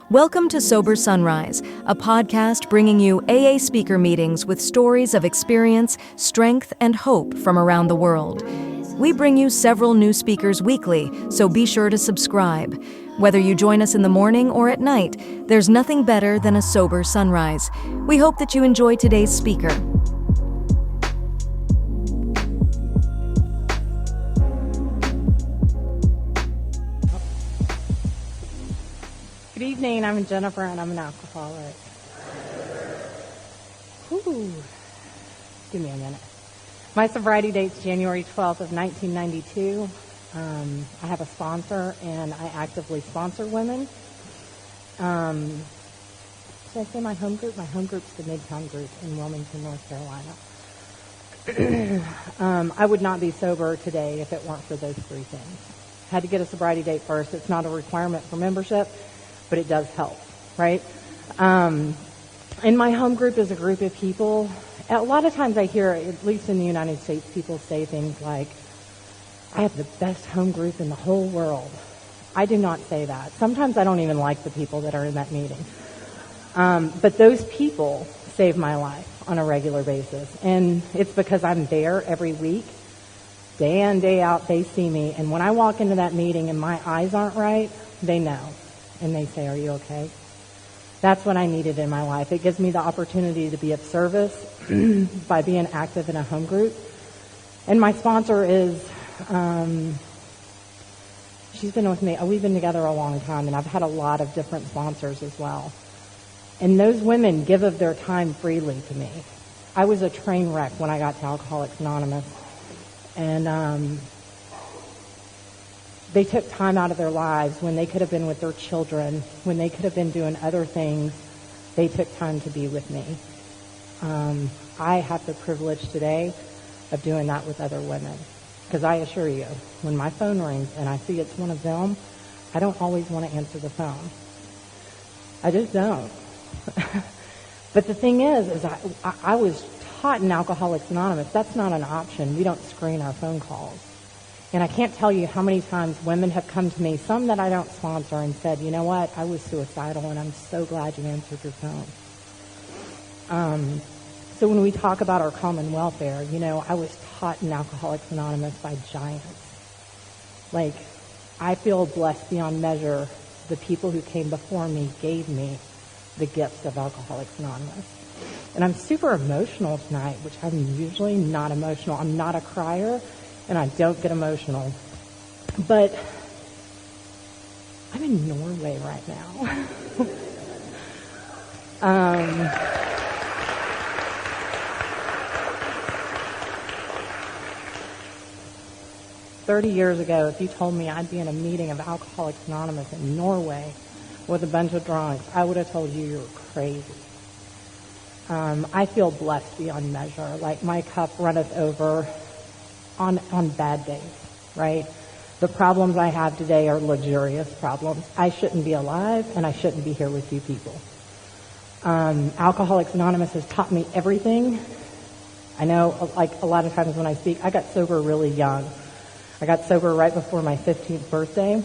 Welcome to Sober Sunrise, a podcast bringing you AA speaker meetings with stories of experience, strength, and hope from around the world. We bring you several new speakers weekly, so be sure to subscribe. Whether you join us in the morning or at night, there's nothing better than a sober sunrise. We hope that you enjoy today's speaker. Good evening, I'm Jennifer and I'm an alcoholic. Ooh, give me a minute. My sobriety date's January 12th of 1992. I have a sponsor and I actively sponsor women. Should I say my home group? My home group's the Midtown group in Wilmington, North Carolina. I would not be sober today if it weren't for those three things. Had to get a sobriety date first. It's not a requirement for membership, but it does help, right? And my home group is a group of people. A lot of times I hear, at least in the United States, people say things like, I have the best home group in the whole world. I do not say that. Sometimes I don't even like the people that are in that meeting. But those people save my life on a regular basis. And it's because I'm there every week. Day in, day out, they see me. And when I walk into that meeting and my eyes aren't right, they know. And they say, are you okay? That's what I needed in my life. It gives me the opportunity to be of service by being active in a home group. And my sponsor is, she's been with me, we've been together a long time, and I've had a lot of different sponsors as well. And those women give of their time freely to me. I was a train wreck when I got to Alcoholics Anonymous. And they took time out of their lives when they could have been with their children, when they could have been doing other things. They took time to be with me. I have the privilege today of doing that with other women. Because I assure you, when my phone rings and I see it's one of them, I don't always want to answer the phone. I just don't. But the thing is I was taught in Alcoholics Anonymous, that's not an option. We don't screen our phone calls. And I can't tell you how many times women have come to me, some that I don't sponsor, and said, you know what, I was suicidal and I'm so glad you answered your phone. So when we talk about our common welfare, you know, I was taught in Alcoholics Anonymous by giants. Like, I feel blessed beyond measure. The people who came before me gave me the gifts of Alcoholics Anonymous. And I'm super emotional tonight, which I'm usually not emotional. I'm not a crier. And I don't get emotional. But I'm in Norway right now. 30 years ago, if you told me I'd be in a meeting of Alcoholics Anonymous in Norway with a bunch of drunks, I would have told you you were crazy. I feel blessed beyond measure. Like, my cup runneth over on bad days, right? The problems I have today are luxurious problems. I shouldn't be alive, and I shouldn't be here with you people. Alcoholics Anonymous has taught me everything. I know, like, a lot of times when I speak, I got sober really young. I got sober right before my 15th birthday.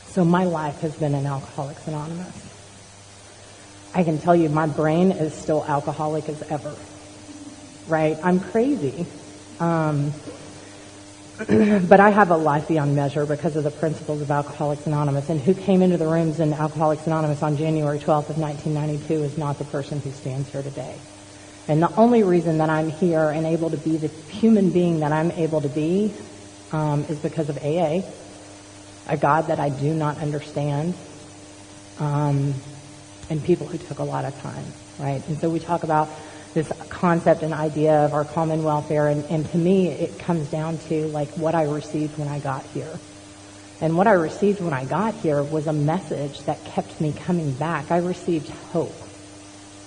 So my life has been in Alcoholics Anonymous. I can tell you my brain is still alcoholic as ever, right? I'm crazy. But I have a life beyond measure because of the principles of Alcoholics Anonymous. And who came into the rooms in Alcoholics Anonymous on January 12th of 1992 is not the person who stands here today. And the only reason that I'm here and able to be the human being that I'm able to be is because of AA, a God that I do not understand, and people who took a lot of time, right? And so we talk about this concept and idea of our common welfare, and to me it comes down to like what I received when I got here. And what I received when I got here was a message that kept me coming back. I received hope.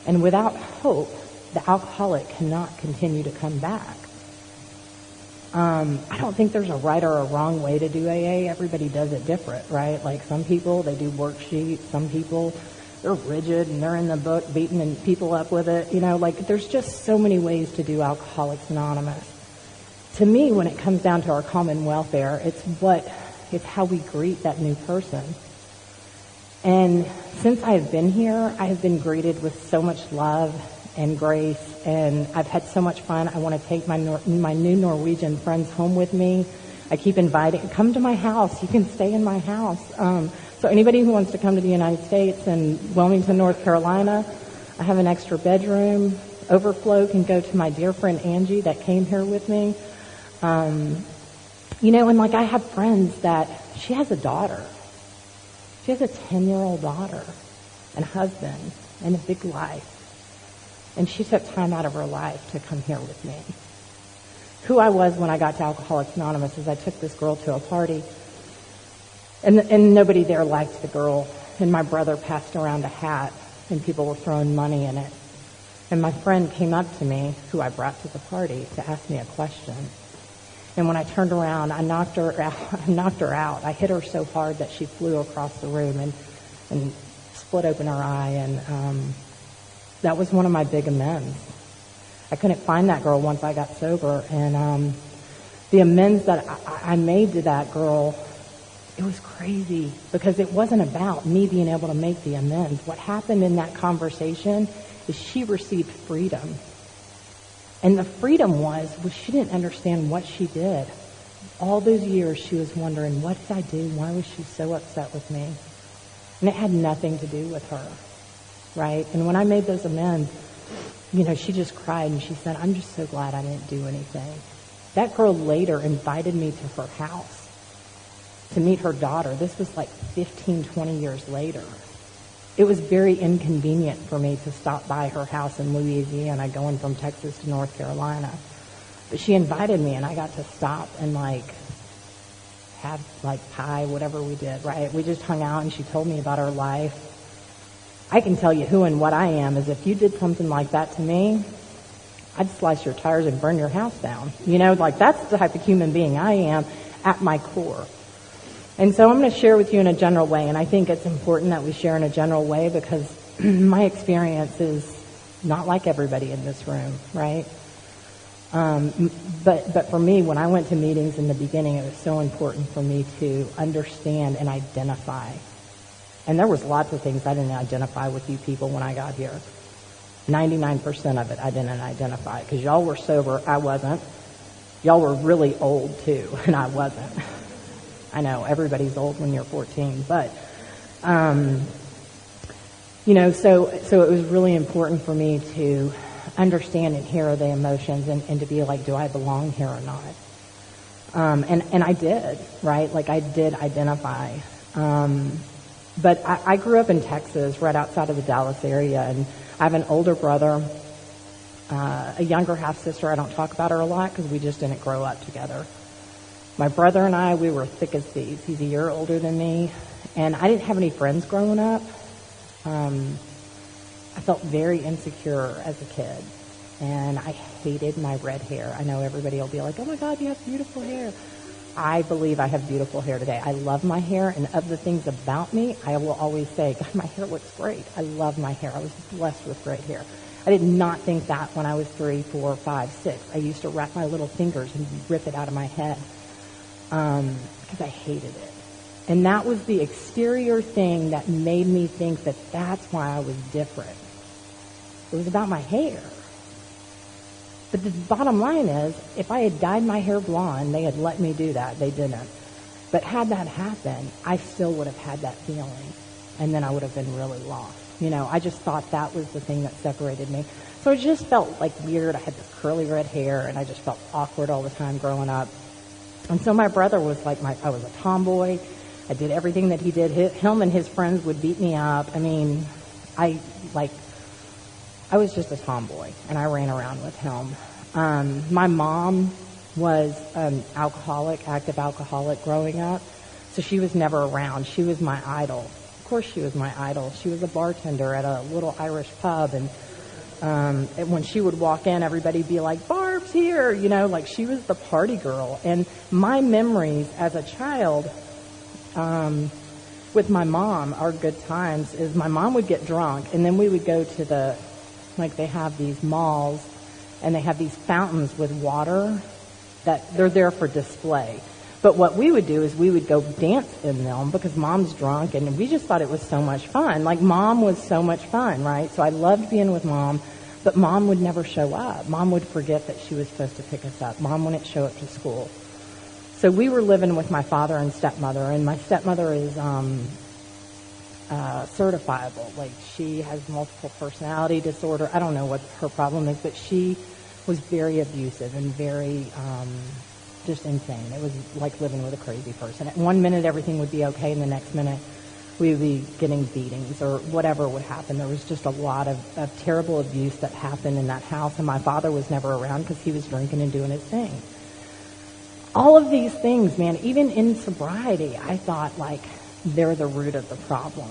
And without hope, the alcoholic cannot continue to come back. I don't think there's a right or a wrong way to do AA. Everybody does it different, right? Like, some people, they do worksheets. Some people, they're rigid and they're in the book beating people up with it. You know, like, there's just so many ways to do Alcoholics Anonymous. To me, when it comes down to our common welfare, it's what It's how we greet that new person. And since I have been here, I have been greeted with so much love and grace, and I've had so much fun. I want to take my new Norwegian friends home with me. I keep inviting, come to my house. You can stay in my house. So anybody who wants to come to the United States and Wilmington, North Carolina, I have an extra bedroom. Overflow can go to my dear friend Angie that came here with me. And like I have friends that she has a daughter. She has a 10-year-old daughter and a husband and a big life. And she took time out of her life to come here with me. Who I was when I got to Alcoholics Anonymous is I took this girl to a party, and nobody there liked the girl. And my brother passed around a hat, and people were throwing money in it. And my friend came up to me, who I brought to the party, to ask me a question. And when I turned around, I knocked her out. I hit her so hard that she flew across the room and split open her eye. And that was one of my big amends. I couldn't find that girl once I got sober. And the amends that I made to that girl, it was crazy because it wasn't about me being able to make the amends. What happened in that conversation is she received freedom. And the freedom was she didn't understand what she did. All those years she was wondering, what did I do? Why was she so upset with me? And it had nothing to do with her, right? And when I made those amends, she just cried and she said, I'm just so glad I didn't do anything. That girl later invited me to her house to meet her daughter. This was like 15, 20 years later. It was very inconvenient for me to stop by her house in Louisiana going from Texas to North Carolina. But she invited me, and I got to stop and have pie, whatever we did, right? We just hung out, and she told me about her life. I can tell you who and what I am is if you did something like that to me, I'd slice your tires and burn your house down. That's the type of human being I am at my core. And so I'm going to share with you in a general way, and I think it's important that we share in a general way because my experience is not like everybody in this room, right? But for me, when I went to meetings in the beginning, it was so important for me to understand and identify. And there was lots of things I didn't identify with you people when I got here. 99% of it I didn't identify because y'all were sober, I wasn't. Y'all were really old too, and I wasn't. I know everybody's old when you're 14, but so it was really important for me to understand and hear the emotions and to be like, do I belong here or not? And I did, right? I did identify. But I grew up in Texas, right outside of the Dallas area, and I have an older brother, a younger half sister. I don't talk about her a lot because we just didn't grow up together. My brother and I, we were thick as thieves. He's a year older than me, and I didn't have any friends growing up. I felt very insecure as a kid, and I hated my red hair. I know everybody will be like, oh my God, you have beautiful hair. I believe I have beautiful hair today. I love my hair, and of the things about me, I will always say, God, my hair looks great. I love my hair. I was blessed with great hair. I did not think that when I was 3, 4, 5, 6. I used to wrap my little fingers and rip it out of my head because I hated it. And that was the exterior thing that made me think that that's why I was different. It was about my hair. But the bottom line is, if I had dyed my hair blonde, they had let me do that. They didn't. But had that happened, I still would have had that feeling. And then I would have been really lost. I just thought that was the thing that separated me. So it just felt weird. I had this curly red hair, and I just felt awkward all the time growing up. And so my brother was I was a tomboy. I did everything that he did. Him and his friends would beat me up. I mean, I was just a tomboy, and I ran around with him. My mom was an active alcoholic growing up, so she was never around. She was my idol. Of course she was my idol. She was a bartender at a little Irish pub, and when she would walk in, everybody'd be like, Barb's here, she was the party girl. And my memories as a child with my mom, our good times, is my mom would get drunk, and then we would go to they have these malls, and they have these fountains with water that they're there for display. But what we would do is we would go dance in them because mom's drunk, and we just thought it was so much fun. Like, mom was so much fun, right? So I loved being with mom, but mom would never show up. Mom would forget that she was supposed to pick us up. Mom wouldn't show up to school. So we were living with my father and stepmother, and my stepmother is certifiable. Like, she has multiple personality disorder. I don't know what her problem is, but she was very abusive and very just insane. It was like living with a crazy person. At one minute, everything would be okay, and the next minute, we would be getting beatings or whatever would happen. There was just a lot of terrible abuse that happened in that house, and my father was never around because he was drinking and doing his thing. All of these things, man, even in sobriety, I thought, like, they're the root of the problem.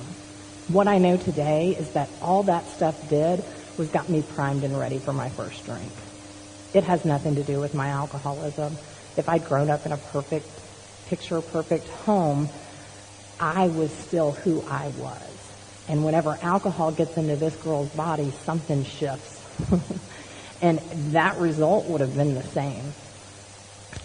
What I know today is that all that stuff did was got me primed and ready for my first drink. It has nothing to do with my alcoholism. If I'd grown up in a picture-perfect home, I was still who I was. And whenever alcohol gets into this girl's body, something shifts. And that result would have been the same.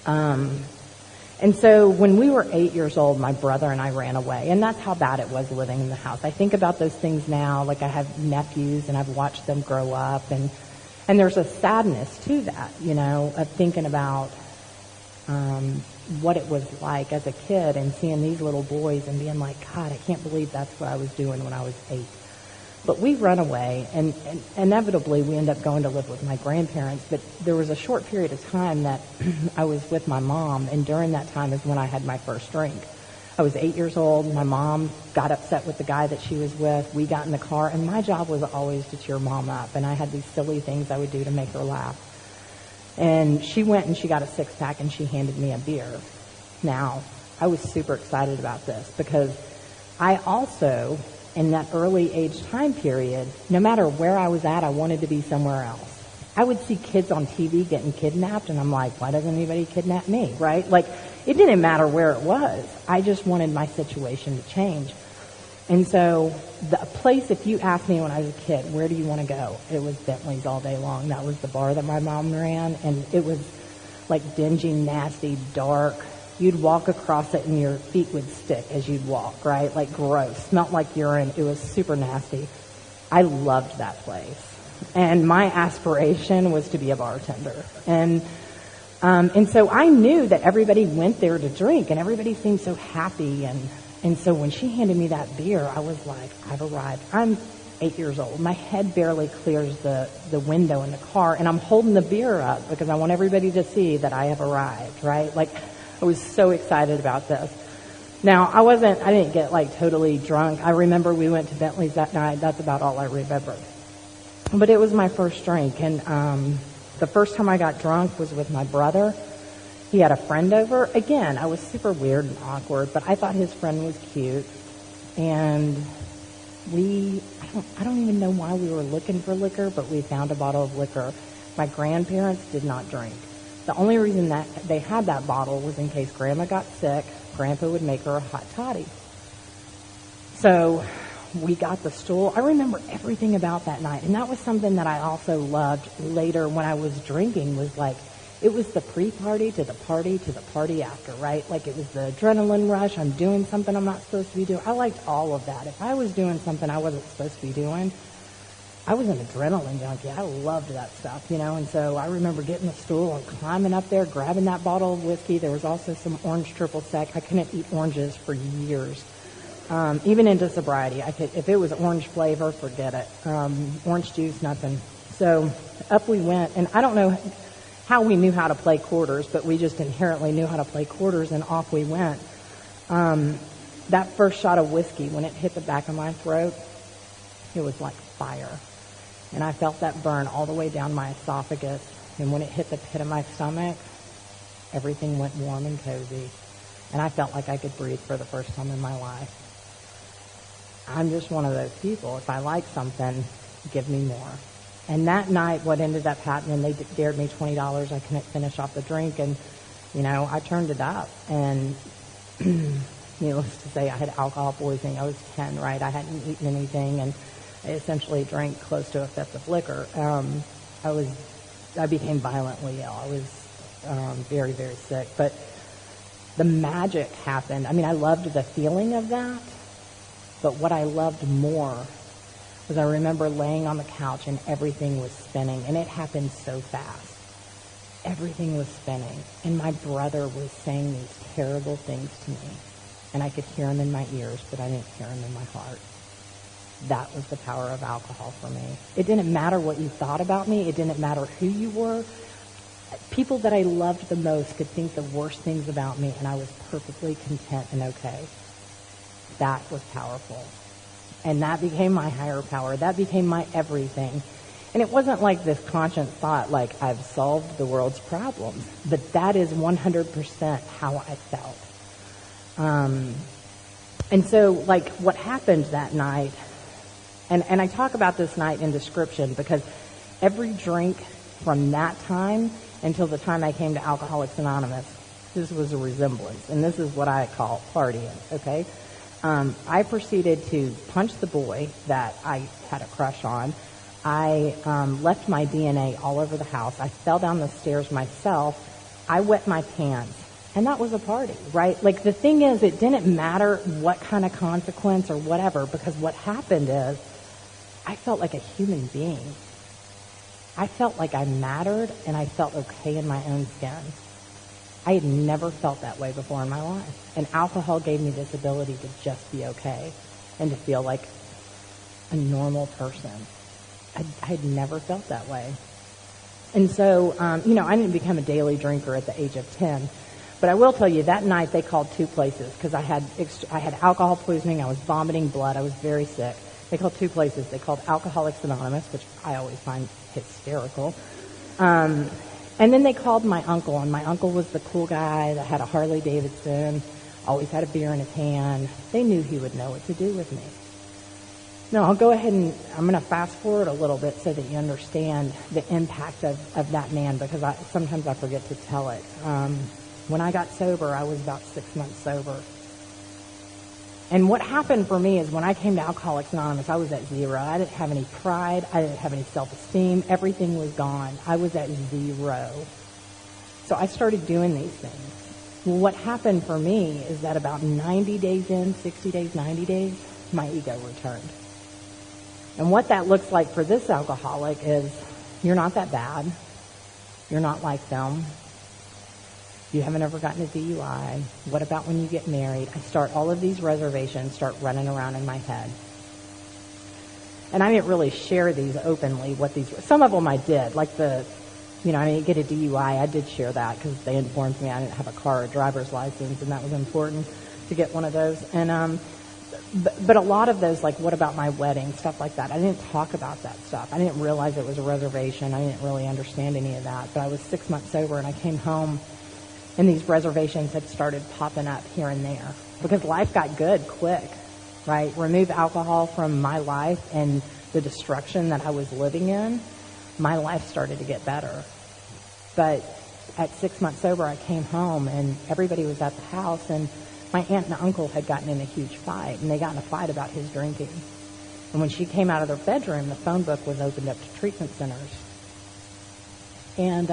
And so when we were 8 years old, my brother and I ran away. And that's how bad it was living in the house. I think about those things now. Like, I have nephews, and I've watched them grow up. And there's a sadness to that, you know, of thinking about what it was like as a kid and seeing these little boys and being like, God, I can't believe that's what I was doing when I was 8. But we run away, and inevitably we end up going to live with my grandparents. But there was a short period of time that I was with my mom, and during that time is when I had my first drink. I was 8 years old. My mom got upset with the guy that she was with. We got in the car, and my job was always to cheer mom up, and I had these silly things I would do to make her laugh. And she went and she got a 6-pack, and she handed me a beer. Now, I was super excited about this because I also, in that early age time period, no matter where I was at, I wanted to be somewhere else. I would see kids on TV getting kidnapped, and I'm like, why doesn't anybody kidnap me, right? Like, it didn't matter where it was. I just wanted my situation to change. And so the place, if you asked me when I was a kid, where do you want to go? It was Bentley's all day long. That was the bar that my mom ran, and it was like dingy, nasty, dark. You'd walk across it and your feet would stick as you'd walk, right? Like, gross. Smelled like urine. It was super nasty. I loved that place. And my aspiration was to be a bartender. And so I knew that everybody went there to drink, and everybody seemed so happy. And so when she handed me that beer, I was like, I've arrived. I'm 8 years old. My head barely clears the window in the car, and I'm holding the beer up because I want everybody to see that I have arrived, right? Like, I was so excited about this. Now, I didn't get like totally drunk. I remember we went to Bentley's that night. That's about all I remember. But it was my first drink, and the first time I got drunk was with my brother. He had a friend over. Again, I was super weird and awkward, but I thought his friend was cute. And I don't even know why we were looking for liquor, but we found a bottle of liquor. My grandparents did not drink. The only reason that they had that bottle was in case Grandma got sick, Grandpa would make her a hot toddy. So we got the stool. I remember everything about that night. And that was something that I also loved later when I was drinking, was like, it was the pre-party to the party to the party after, right? Like, it was the adrenaline rush. I'm doing something I'm not supposed to be doing. I liked all of that. If I was doing something I wasn't supposed to be doing, I was an adrenaline junkie. I loved that stuff, you know. And so I remember getting the stool and climbing up there, grabbing that bottle of whiskey. There was also some orange triple sec. I couldn't eat oranges for years. Even into sobriety, if it was orange flavor, forget it. Orange juice, nothing. So up we went, and I don't know how we knew how to play quarters, but we just inherently knew how to play quarters, and off we went. That first shot of whiskey, when it hit the back of my throat, it was like fire. And I felt that burn all the way down my esophagus, and when it hit the pit of my stomach, everything went warm and cozy, and I felt like I could breathe for the first time in my life. I'm just one of those people. If I like something, give me more. And that night, what ended up happening, they dared me $20. I couldn't finish off the drink, and, you know, I turned it up. And needless to say, I had alcohol poisoning. I was 10, right? I hadn't eaten anything, and I essentially drank close to a fifth of liquor. I became violently ill. I was very, very sick. But the magic happened. I mean, I loved the feeling of that, but what I loved more was I remember laying on the couch and everything was spinning, and it happened so fast. Everything was spinning, and my brother was saying these terrible things to me, and I could hear him in my ears, but I didn't hear him in my heart. That was the power of alcohol for me. It didn't matter what you thought about me. It didn't matter who you were. People that I loved the most could think the worst things about me, and I was perfectly content and okay. That was powerful. And that became my higher power. That became my everything. And it wasn't like this conscious thought, like I've solved the world's problems. But that is 100% how I felt. And so, like, what happened that night, and I talk about this night in description because every drink from that time until the time I came to Alcoholics Anonymous, this was a resemblance. And this is what I call partying, okay? I proceeded to punch the boy that I had a crush on. I left my DNA all over the house. I fell down the stairs myself. I wet my pants. And that was a party, right? Like, the thing is, it didn't matter what kind of consequence or whatever, because what happened is I felt like a human being. I felt like I mattered, and I felt okay in my own skin. I had never felt that way before in my life. And alcohol gave me this ability to just be okay and to feel like a normal person. I had never felt that way. And so, I didn't become a daily drinker at the age of 10. But I will tell you, that night they called two places because I had alcohol poisoning. I was vomiting blood. I was very sick. They called two places. They called Alcoholics Anonymous, which I always find hysterical. And then they called my uncle, and my uncle was the cool guy that had a Harley Davidson, always had a beer in his hand. They knew he would know what to do with me. No, I'll go ahead and I'm going to fast forward a little bit so that you understand the impact of that man, because sometimes I forget to tell it. When I got sober, I was about 6 months sober. And what happened for me is when I came to Alcoholics Anonymous, I was at zero. I didn't have any pride. I didn't have any self-esteem. Everything was gone. I was at zero. So I started doing these things. Well, what happened for me is that about 90 days in, 60 days, 90 days, my ego returned. And what that looks like for this alcoholic is, you're not that bad. You're not like them. You haven't ever gotten a DUI. What about when you get married? I start all of these reservations start running around in my head. And I didn't really share these openly, some of them I did, like I didn't get a DUI. I did share that because they informed me I didn't have a car or driver's license, and that was important to get one of those. And but a lot of those, like, what about my wedding, stuff like that, I didn't talk about that stuff. I didn't realize it was a reservation. I didn't really understand any of that. But I was 6 months sober, and I came home, and these reservations had started popping up here and there because life got good quick, right? Remove alcohol from my life and the destruction that I was living in, my life started to get better. But at 6 months sober, I came home, and everybody was at the house, and my aunt and uncle had gotten in a huge fight, and they got in a fight about his drinking. And when she came out of their bedroom, the phone book was opened up to treatment centers. And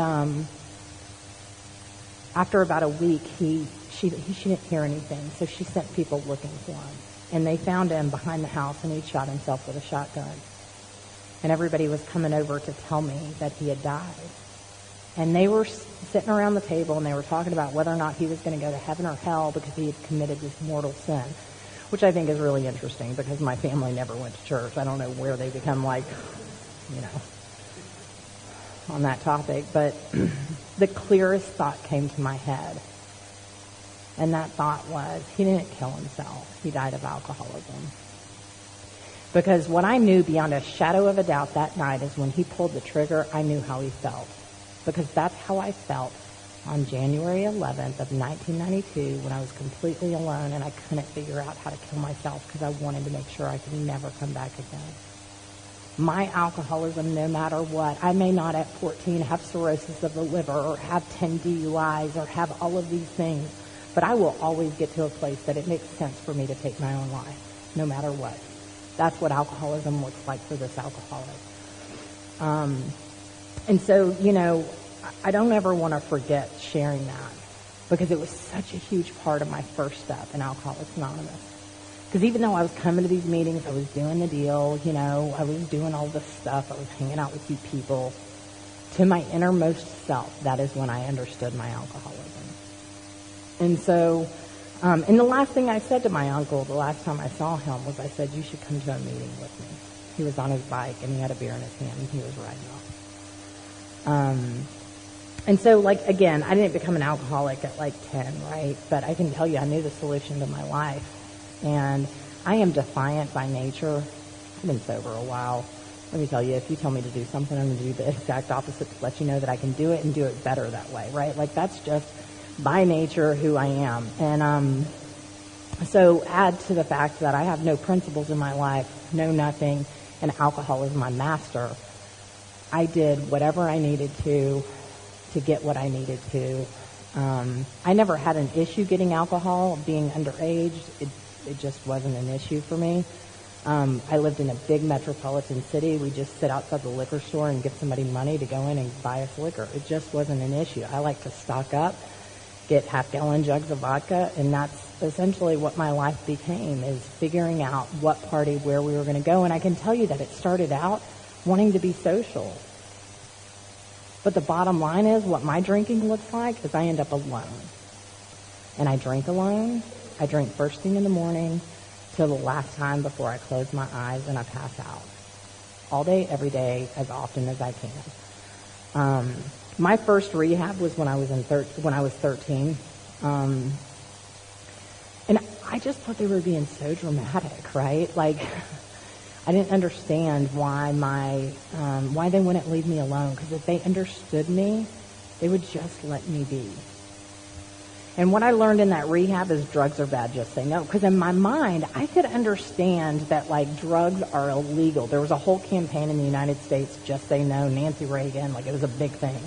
after about a week, she didn't hear anything, so she sent people looking for him. And they found him behind the house, and he'd shot himself with a shotgun. And everybody was coming over to tell me that he had died. And they were sitting around the table, and they were talking about whether or not he was going to go to heaven or hell because he had committed this mortal sin, which I think is really interesting because my family never went to church. I don't know where they become on that topic. But the clearest thought came to my head. And that thought was, he didn't kill himself. He died of alcoholism. Because what I knew beyond a shadow of a doubt that night is when he pulled the trigger, I knew how he felt. Because that's how I felt on January 11th of 1992 when I was completely alone and I couldn't figure out how to kill myself because I wanted to make sure I could never come back again. My alcoholism, no matter what, I may not at 14 have cirrhosis of the liver or have 10 DUIs or have all of these things, but I will always get to a place that it makes sense for me to take my own life, no matter what. That's what alcoholism looks like for this alcoholic. And so, I don't ever want to forget sharing that. because it was such a huge part of my first step in Alcoholics Anonymous. Because even though I was coming to these meetings, I was doing the deal, I was doing all this stuff, I was hanging out with you people, to my innermost self, that is when I understood my alcoholism. And so, and the last thing I said to my uncle the last time I saw him was, I said, you should come to a meeting with me. He was on his bike, and he had a beer in his hand, and he was riding off. And so, again, I didn't become an alcoholic at 10, right? But I can tell you, I knew the solution to my life. And I am defiant by nature. I've been sober a while. Let me tell you, if you tell me to do something, I'm going to do the exact opposite to let you know that I can do it and do it better that way, right? That's just by nature who I am. And so add to the fact that I have no principles in my life, no nothing, and alcohol is my master. I did whatever I needed to get what I needed to. I never had an issue getting alcohol. Being underage, it just wasn't an issue for me. I lived in a big metropolitan city. We just sit outside the liquor store and give somebody money to go in and buy us liquor. It just wasn't an issue. I like to stock up, get half-gallon jugs of vodka, and that's essentially what my life became, is figuring out what party, where we were going to go. And I can tell you that it started out wanting to be social. But the bottom line is, what my drinking looks like is I end up alone. And I drink alone. I drink first thing in the morning till the last time before I close my eyes and I pass out. All day, every day, as often as I can. My first rehab was when I was 13. And I just thought they were being so dramatic, right? I didn't understand why why they wouldn't leave me alone. Because if they understood me, they would just let me be. And what I learned in that rehab is drugs are bad, just say no. Because in my mind, I could understand that drugs are illegal. There was a whole campaign in the United States, just say no, Nancy Reagan, it was a big thing.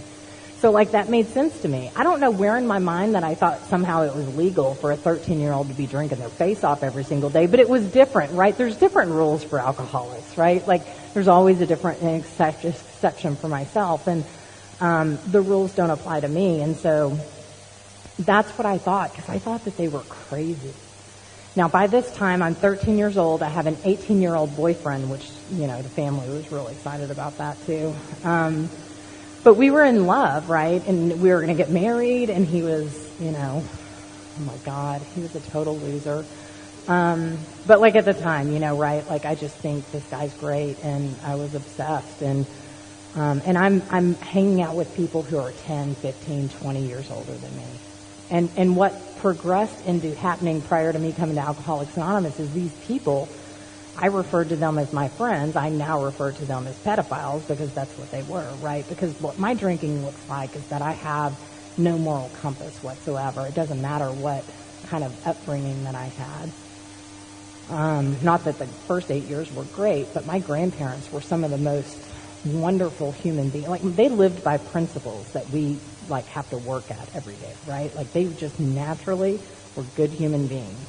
So that made sense to me. I don't know where in my mind that I thought somehow it was legal for a 13-year-old to be drinking their face off every single day, but it was different, right? There's different rules for alcoholics, right? There's always a different exception for myself, and the rules don't apply to me. And so that's what I thought, because I thought that they were crazy. Now, by this time, I'm 13 years old. I have an 18-year-old boyfriend, which, the family was really excited about that, too. But we were in love, right? And we were going to get married, and he was, oh my God, he was a total loser. But at the time, right? I just think this guy's great, and I was obsessed. And I'm hanging out with people who are 10, 15, 20 years older than me. And what progressed into happening prior to me coming to Alcoholics Anonymous is these people, I referred to them as my friends. I now refer to them as pedophiles, because that's what they were, right? Because what my drinking looks like is that I have no moral compass whatsoever. It doesn't matter what kind of upbringing that I had. Not that the first 8 years were great, but my grandparents were some of the most wonderful human beings. They lived by principles that we have to work at every day, right? They just naturally were good human beings.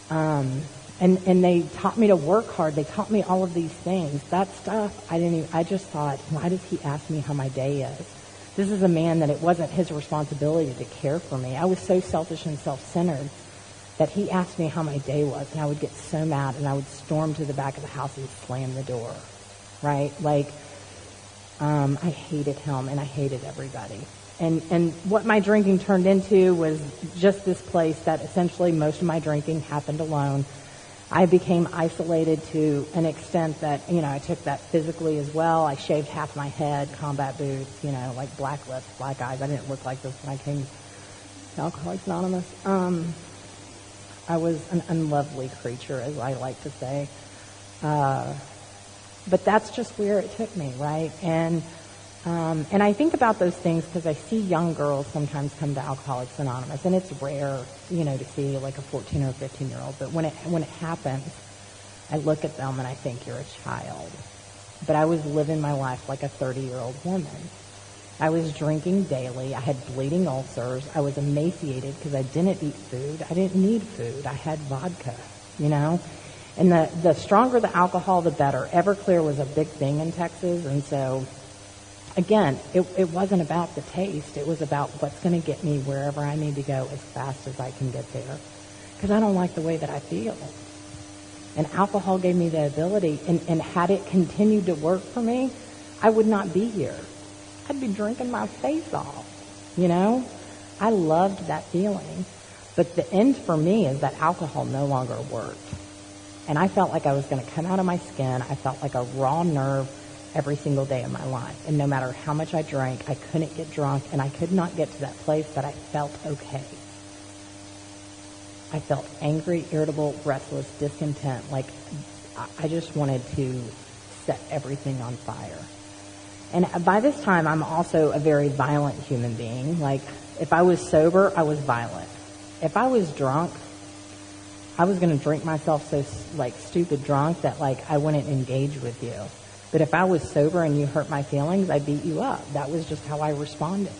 And they taught me to work hard. They taught me all of these things. That stuff, I just thought, why does he ask me how my day is? This is a man that it wasn't his responsibility to care for me. I was so selfish and self-centered that he asked me how my day was, and I would get so mad, and I would storm to the back of the house and slam the door, right? I hated him, and I hated everybody. And what my drinking turned into was just this place that essentially most of my drinking happened alone. I became isolated to an extent that, I took that physically as well. I shaved half my head, combat boots, black lips, black eyes. I didn't look like this when I came to Alcoholics Anonymous. I was an unlovely creature, as I like to say. But that's just where it took me, right? And I think about those things because I see young girls sometimes come to Alcoholics Anonymous, and it's rare, to see a 14 or 15-year-old. But when it happens, I look at them and I think, you're a child. But I was living my life like a 30-year-old woman. I was drinking daily. I had bleeding ulcers. I was emaciated because I didn't eat food. I didn't need food. I had vodka, And the stronger the alcohol, the better. Everclear was a big thing in Texas, and so again, it wasn't about the taste. It was about what's going to get me wherever I need to go as fast as I can get there. Because I don't like the way that I feel. And alcohol gave me the ability, and had it continued to work for me, I would not be here. I'd be drinking my face off, you know? I loved that feeling. But the end for me is that alcohol no longer worked. And I felt like I was going to come out of my skin. I felt like a raw nerve every single day of my life. And no matter how much I drank, I couldn't get drunk, and I could not get to that place that I felt okay. I felt angry, irritable, restless, discontent. Like I just wanted to set everything on fire. And by this time, I'm also a very violent human being. Like if I was sober, I was violent. If I was drunk, I was going to drink myself so like stupid drunk that like I wouldn't engage with you. But if I was sober and you hurt my feelings, I beat you up. That was just how I responded.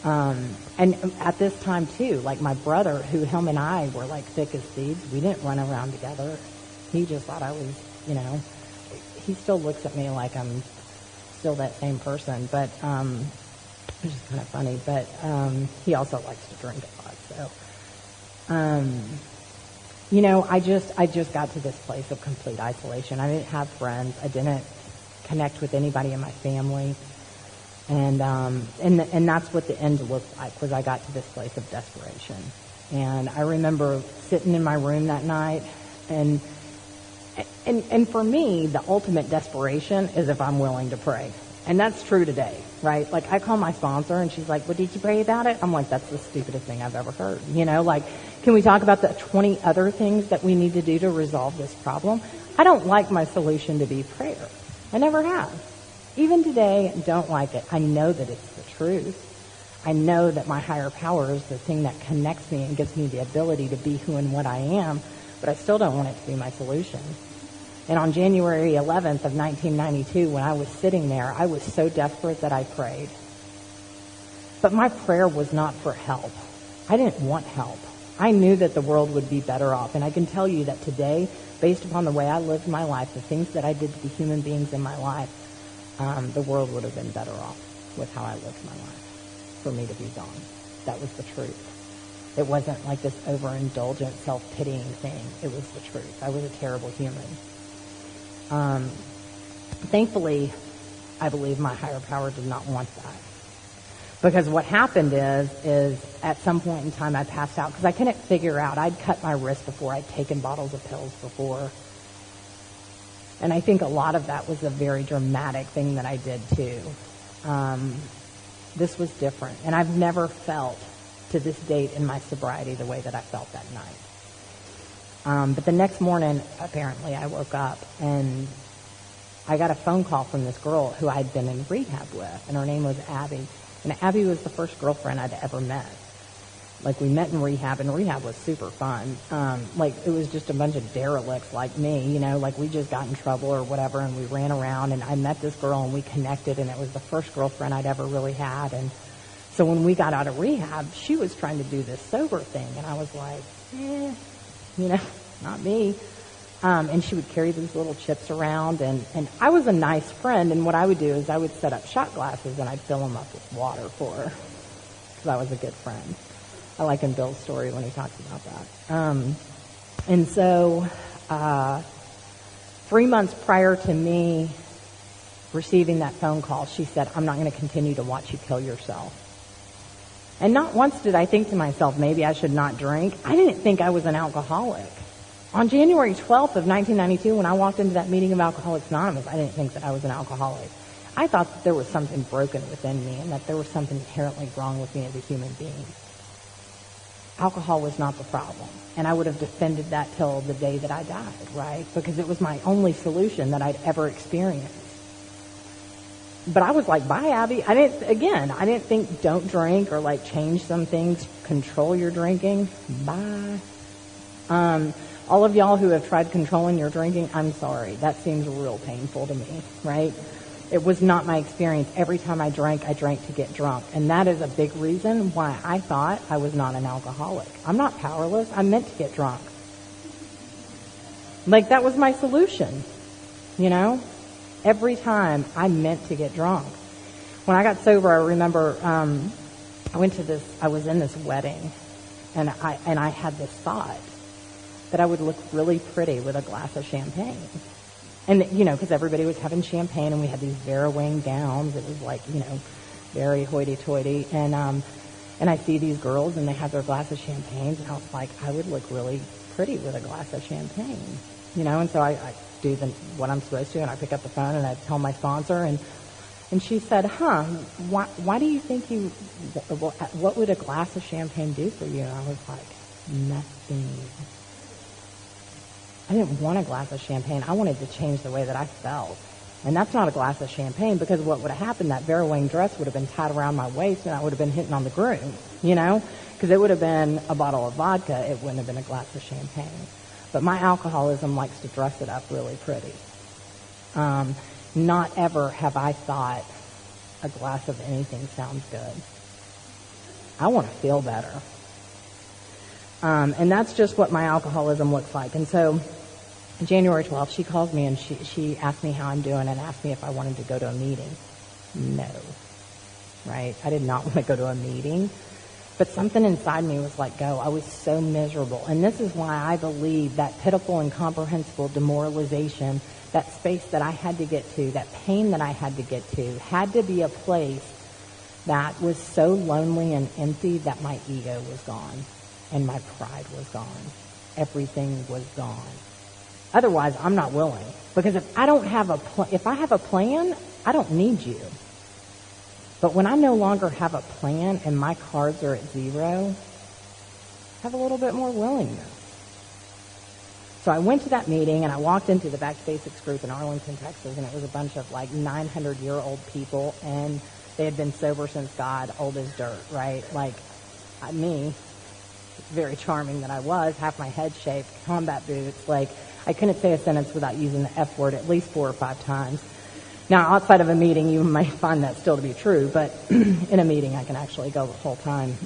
And at this time too, like my brother, who him and I were like thick as thieves, we didn't run around together. He just thought I was, you know, he still looks at me like I'm still that same person, but, which is kind of funny, but, he also likes to drink a lot, so, you know, I just got to this place of complete isolation. I didn't have friends. I didn't connect with anybody in my family. And that's what the end looked like, was I got to this place of desperation. And I remember sitting in my room that night, and for me, the ultimate desperation is if I'm willing to pray. And that's true today, right? Like, I call my sponsor, and she's like, well, did you pray about it? I'm like, that's the stupidest thing I've ever heard. You know, like, can we talk about the 20 other things that we need to do to resolve this problem? I don't like my solution to be prayer. I never have. Even today, I don't like it. I know that it's the truth. I know that my higher power is the thing that connects me and gives me the ability to be who and what I am, but I still don't want it to be my solution. And on January 11th of 1992, when I was sitting there, I was so desperate that I prayed. But my prayer was not for help. I didn't want help. I knew that the world would be better off. And I can tell you that today, based upon the way I lived my life, the things that I did to the human beings in my life, the world would have been better off with how I lived my life for me to be gone. That was the truth. It wasn't like this overindulgent, self-pitying thing. It was the truth. I was a terrible human. Thankfully, I believe my higher power did not want that. Because what happened is at some point in time I passed out because I couldn't figure out. I'd cut my wrist before. I'd taken bottles of pills before. And I think a lot of that was a very dramatic thing that I did too. This was different. And I've never felt to this date in my sobriety the way that I felt that night. But the next morning, apparently, I woke up and I got a phone call from this girl who I'd been in rehab with, and her name was Abby. And Abby was the first girlfriend I'd ever met. Like, we met in rehab, and rehab was super fun. Like, it was just a bunch of derelicts like me, you know, like we just got in trouble or whatever, and we ran around, and I met this girl, and we connected, and it was the first girlfriend I'd ever really had. And so when we got out of rehab, she was trying to do this sober thing, and I was like, you know, not me. And she would carry these little chips around, and I was a nice friend, and what I would do is I would set up shot glasses, and I'd fill them up with water for her, because I was a good friend. I like in Bill's story when he talks about that. And so 3 months prior to me receiving that phone call, she said, I'm not going to continue to watch you kill yourself. And not once did I think to myself, maybe I should not drink. I didn't think I was an alcoholic. On January 12th of 1992, when I walked into that meeting of Alcoholics Anonymous, I didn't think that I was an alcoholic. I thought that there was something broken within me and that there was something inherently wrong with me as a human being. Alcohol was not the problem. And I would have defended that till the day that I died, right? Because it was my only solution that I'd ever experienced. But I was like, bye, Abby. I didn't think don't drink or like change some things, control your drinking. Bye. All of y'all who have tried controlling your drinking, I'm sorry. That seems real painful to me, right? It was not my experience. Every time I drank to get drunk. And that is a big reason why I thought I was not an alcoholic. I'm not powerless. I'm meant to get drunk. Like, that was my solution, you know? Every time I meant to get drunk. When I got sober, I remember I was in this wedding, and I had this thought that I would look really pretty with a glass of champagne. And, because everybody was having champagne, and we had these Vera-Wang gowns. It was like, very hoity-toity. And I see these girls, and they have their glass of champagne, and I was like, I would look really pretty with a glass of champagne. And so I do what I'm supposed to, and I pick up the phone, and I tell my sponsor, and she said, why do you think what would a glass of champagne do for you? And I was like, nothing. I didn't want a glass of champagne. I wanted to change the way that I felt. And that's not a glass of champagne, because what would have happened, that Vera-Wang dress would have been tied around my waist, and I would have been hitting on the groom, because it would have been a bottle of vodka. It wouldn't have been a glass of champagne. But my alcoholism likes to dress it up really pretty. Not ever have I thought a glass of anything sounds good. I want to feel better. And that's just what my alcoholism looks like. And so January 12th, she calls me, and she asked me how I'm doing and asked me if I wanted to go to a meeting. No. Right? I did not want to go to a meeting. But something inside me was like, go. I was so miserable. And this is why I believe that pitiful, incomprehensible demoralization, that space that I had to get to, that pain that I had to get to, had to be a place that was so lonely and empty that my ego was gone and my pride was gone. Everything was gone. Otherwise, I'm not willing. Because if I have a plan, I don't need you. But when I no longer have a plan and my cards are at zero, I have a little bit more willingness. So I went to that meeting, and I walked into the Back to Basics group in Arlington, Texas, and it was a bunch of 900-year-old people, and they had been sober since God, old as dirt, right? Me, very charming that I was, half my head shaved, combat boots, I couldn't say a sentence without using the F word at least 4 or 5 times. Now, outside of a meeting, you might find that still to be true, but in a meeting, I can actually go the whole time.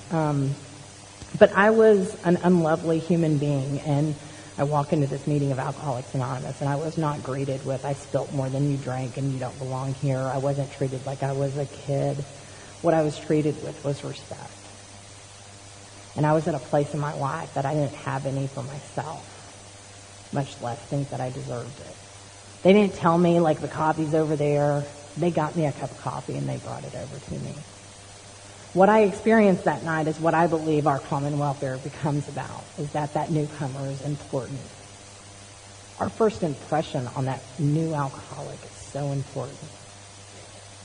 But I was an unlovely human being, and I walk into this meeting of Alcoholics Anonymous, and I was not greeted with, I spilt more than you drank, and you don't belong here. I wasn't treated like I was a kid. What I was treated with was respect. And I was at a place in my life that I didn't have any for myself, much less think that I deserved it. They didn't tell me, the coffee's over there. They got me a cup of coffee, and they brought it over to me. What I experienced that night is what I believe our common welfare becomes about, is that newcomer is important. Our first impression on that new alcoholic is so important.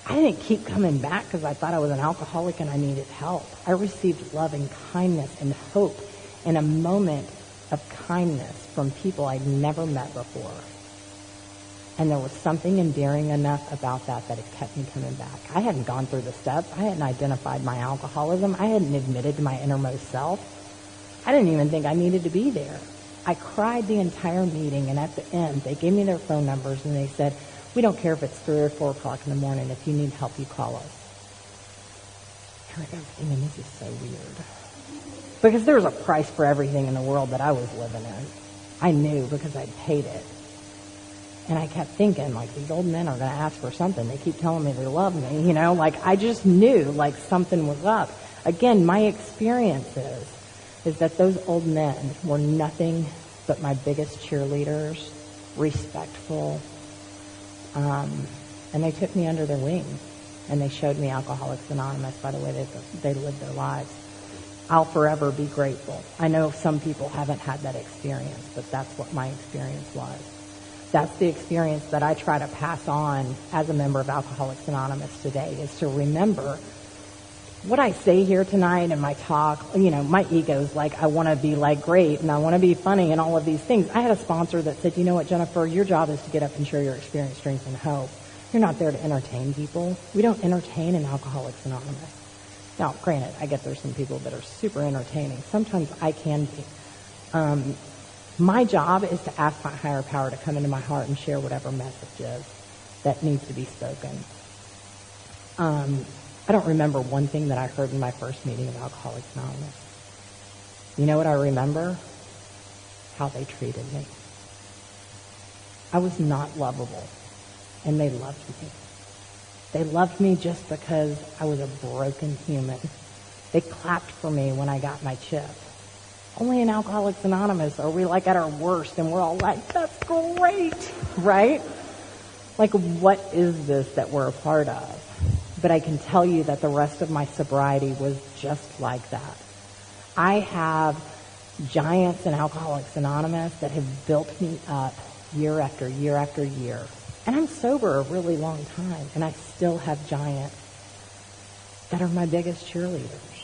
I didn't keep coming back because I thought I was an alcoholic and I needed help. I received love and kindness and hope in a moment of kindness from people I'd never met before. And there was something endearing enough about that it kept me coming back. I hadn't gone through the steps. I hadn't identified my alcoholism. I hadn't admitted to my innermost self. I didn't even think I needed to be there. I cried the entire meeting, and at the end, they gave me their phone numbers, and they said, we don't care if it's 3 or 4 o'clock in the morning. If you need help, you call us. I remember thinking, this is so weird. Because there was a price for everything in the world that I was living in. I knew because I'd paid it. And I kept thinking, these old men are going to ask for something. They keep telling me they love me, I just knew, something was up. Again, my experience is that those old men were nothing but my biggest cheerleaders, respectful, and they took me under their wing, and they showed me Alcoholics Anonymous by the way they lived their lives. I'll forever be grateful. I know some people haven't had that experience, but that's what my experience was. That's the experience that I try to pass on as a member of Alcoholics Anonymous today, is to remember what I say here tonight in my talk. My ego's I want to be great, and I want to be funny and all of these things. I had a sponsor that said, you know what, Jennifer, your job is to get up and share your experience, strength, and hope. You're not there to entertain people. We don't entertain in Alcoholics Anonymous. Now, granted, I get there's some people that are super entertaining. Sometimes I can be. My job is to ask my higher power to come into my heart and share whatever message is that needs to be spoken. I don't remember one thing that I heard in my first meeting of Alcoholics Anonymous. You know what I remember? How they treated me. I was not lovable, and they loved me. They loved me just because I was a broken human. They clapped for me when I got my chip. Only in Alcoholics Anonymous are we like at our worst and we're all like, that's great, right? Like, what is this that we're a part of? But I can tell you that the rest of my sobriety was just like that. I have giants in Alcoholics Anonymous that have built me up year after year after year. And I'm sober a really long time, and I still have giants that are my biggest cheerleaders.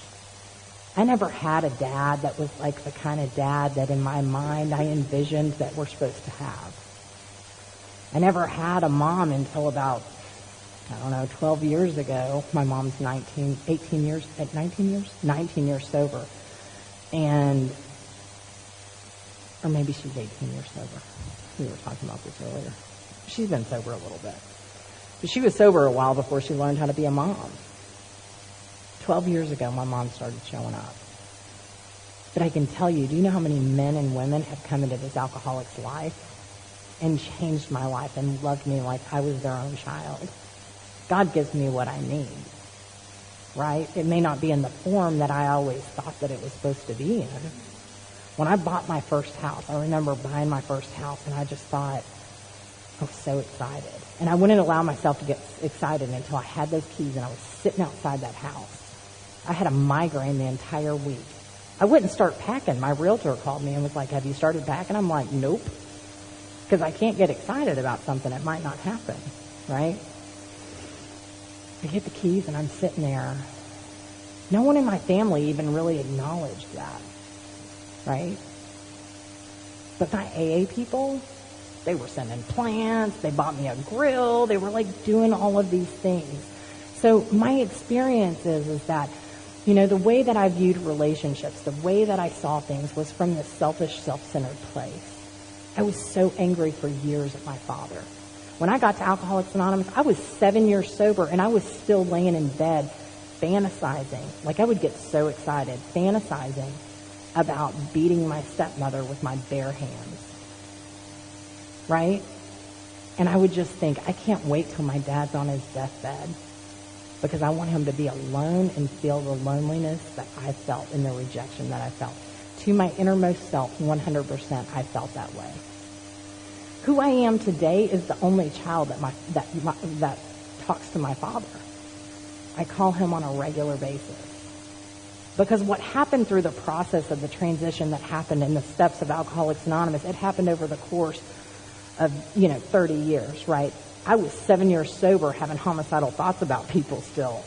I never had a dad that was like the kind of dad that in my mind I envisioned that we're supposed to have. I never had a mom until about, 12 years ago. My mom's 19 years sober. Or maybe she's 18 years sober. We were talking about this earlier. She's been sober a little bit. But she was sober a while before she learned how to be a mom. 12 years ago, my mom started showing up. But I can tell you, do you know how many men and women have come into this alcoholic's life and changed my life and loved me like I was their own child? God gives me what I need, right? It may not be in the form that I always thought that it was supposed to be in. When I bought my first house, I remember buying my first house, and I just thought, I was so excited. And I wouldn't allow myself to get excited until I had those keys and I was sitting outside that house. I had a migraine the entire week. I wouldn't start packing. My realtor called me and was like, have you started packing? I'm like, nope. Because I can't get excited about something that might not happen, right? I get the keys and I'm sitting there. No one in my family even really acknowledged that, right? But my AA people, they were sending plants, they bought me a grill, they were like doing all of these things. So my experience is that, the way that I viewed relationships, the way that I saw things was from this selfish, self-centered place. I was so angry for years at my father. When I got to Alcoholics Anonymous, I was 7 years sober and I was still laying in bed fantasizing. Like, I would get so excited, fantasizing about beating my stepmother with my bare hands. Right? And I would just think, I can't wait till my dad's on his deathbed because I want him to be alone and feel the loneliness that I felt and the rejection that I felt. To my innermost self, 100%, I felt that way. Who I am today is the only child that talks to my father. I call him on a regular basis. Because what happened through the process of the transition that happened in the steps of Alcoholics Anonymous, it happened over the course of, 30 years, right? I was 7 years sober having homicidal thoughts about people still,